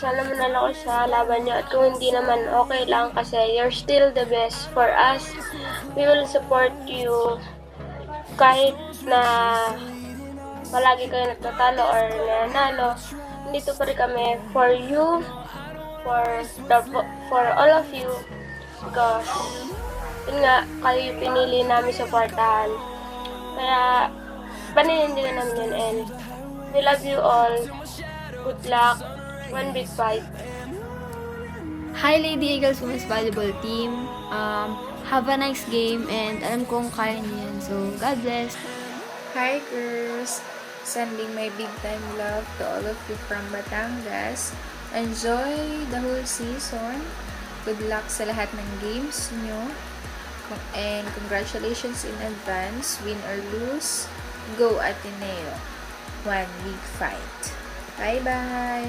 sana manalo ko sa laban nyo. At kung hindi naman, okay lang kasi you're still the best for us. We will support you kahit na palagi kayo nagtatalo or nanalo. Nandito pa rin kami for you, for all of you, because yun nga, kayo yung pinili namin supportahan. Kaya paninindigan namin yun, and we love you all. Good luck. One big fight. Hi Lady Eagles Women's Volleyball Team. Have a nice game and alam kong kaya niyo yan. So, God bless. Hi girls! Sending my big time love to all of you from Batangas. Enjoy the whole season. Good luck sa lahat ng games nyo. And congratulations in advance. Win or lose, go Ateneo. One big fight. Bye-bye!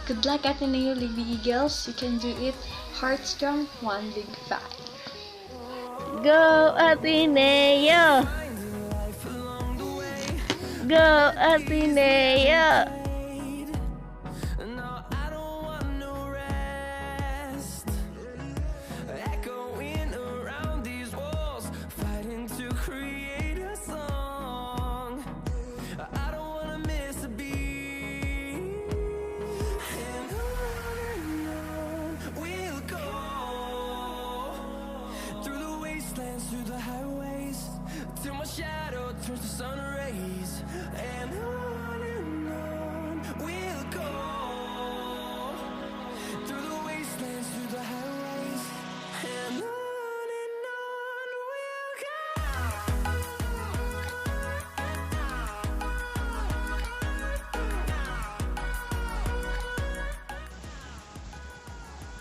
Good luck Ateneo Lady Eagles. You can do it. Heart strong, one big fight. Go Ateneo! Go Ateneo! Through the highways till my shadow turns to sun rays, and on we'll go through the wastelands, through the highways, and on we'll go.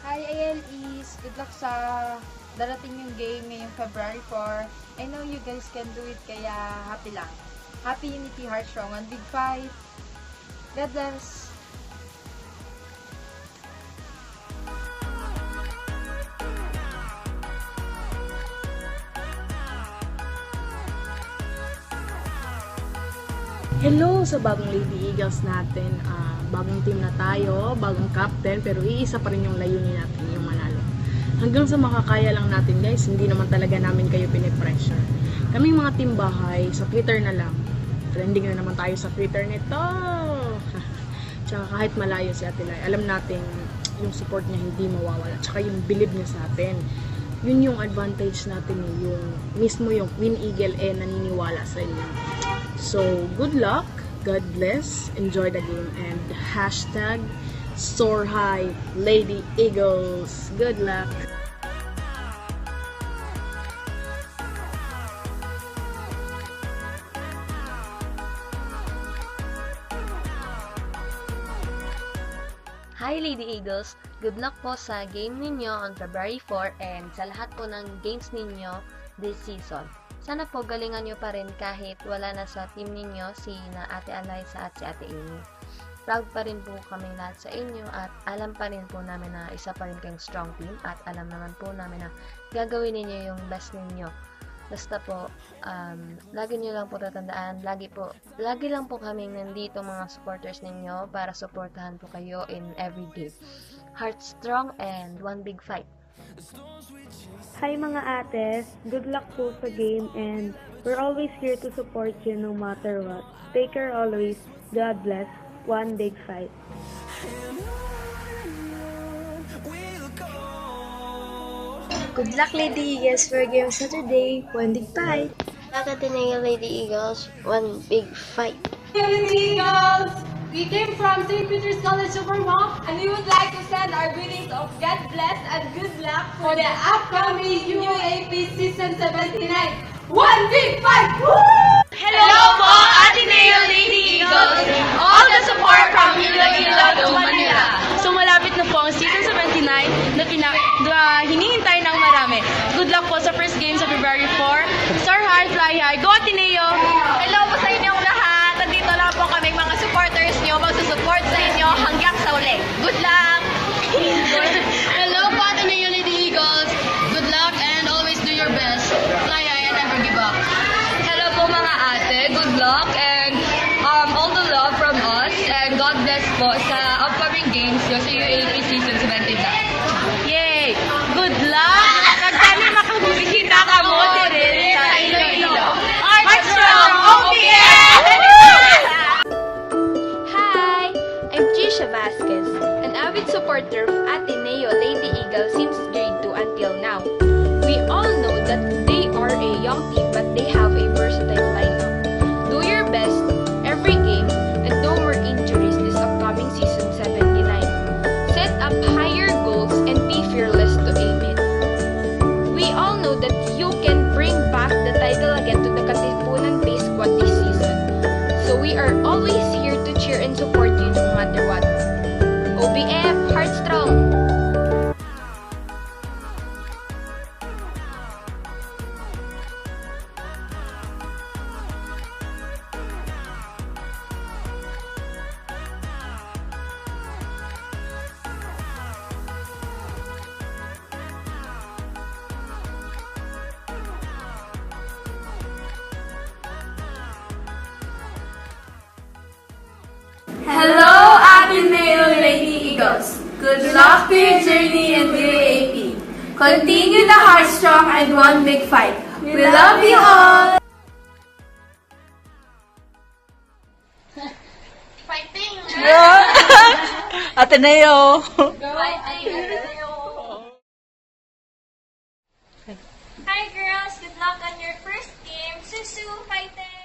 Hi ALEs! Good luck sa darating yung game ngayong February 4. I know you guys can do it, kaya happy lang. Happy Unity Heart Strong on Big Fight. God bless! Hello sa bagong Lady Eagles natin. Bagong team na tayo, bagong captain, pero iisa pa rin yung layunin natin, yung manalo. Hanggang sa makakaya lang natin guys, hindi naman talaga namin kayo pinipressure. Kaming mga team bahay, sa Twitter na lang. Trending na naman tayo sa Twitter nito. Tsaka kahit malayo si Ate Lai, alam natin yung support niya hindi mawawala. Tsaka yung believe niya sa atin. Yun yung advantage natin, yung mismo yung Queen Eagle naniniwala sa inyo. So, good luck, God bless, enjoy the game, and hashtag soar high Lady Eagles. Good luck! Hi Lady Eagles! Good luck po sa game ninyo on February 4 and sa lahat po ng games ninyo this season. Sana po galingan nyo pa rin kahit wala na sa team ninyo si na Ate Alyssa at si Ate Amy. Proud pa rin po kami lahat sa inyo at alam pa rin po namin na isa pa rin kayong strong team at alam naman po namin na gagawin ninyo yung best ninyo. Basta po, lagi nyo lang po tatandaan, lagi lang po kaming nandito mga supporters ninyo para supportahan po kayo in every game. Heart strong and one big fight. Hi mga ates, good luck po sa game and we're always here to support you no matter what. Take care always, God bless, one big fight. Good luck Lady Eagles for game Saturday, one big fight. Luck Ateneo Lady Eagles. One big fight. Lady Eagles! We came from St. Peter's College Supermall and we would like to send our greetings of God bless and good luck for the upcoming UAP Season 79. One big fight! Woo! Hello po, Ateneo Lady Eagles! All the support from Iloilo to Manila. So malapit na po ang Season 79 na hinihintay ng marami. Good luck po sa first game sa February 4. Soar high, fly high, go Ateneo! Hello po sa inyong lahat! Nandito lang po kaming mga supporters nyo. Magsusupport sa inyo hanggang sa uli. Good luck! Hello po Ateneo Lady Eagles! Good luck and always do your best. Fly high and never give up. Hello po mga ate, good luck and all the love from us and God bless po Eagles since grade 2 until now. We all know that they are a young team but they have a versatile lineup. Do your best every game and no more injuries this upcoming season 79. Set up higher goals and be fearless to aim it. We all know that you can bring back the title again to the Katipunan Base Squad this season. So we are always here to cheer and support you no matter what. OBF, heart strong! Hello, Ateneo Lady Eagles. Good luck to your journey in UAAP. Continue the heart strong and one big fight. We love you all! Fighting! Ateneo! Hi girls, good luck on your first game. Susu, fighting!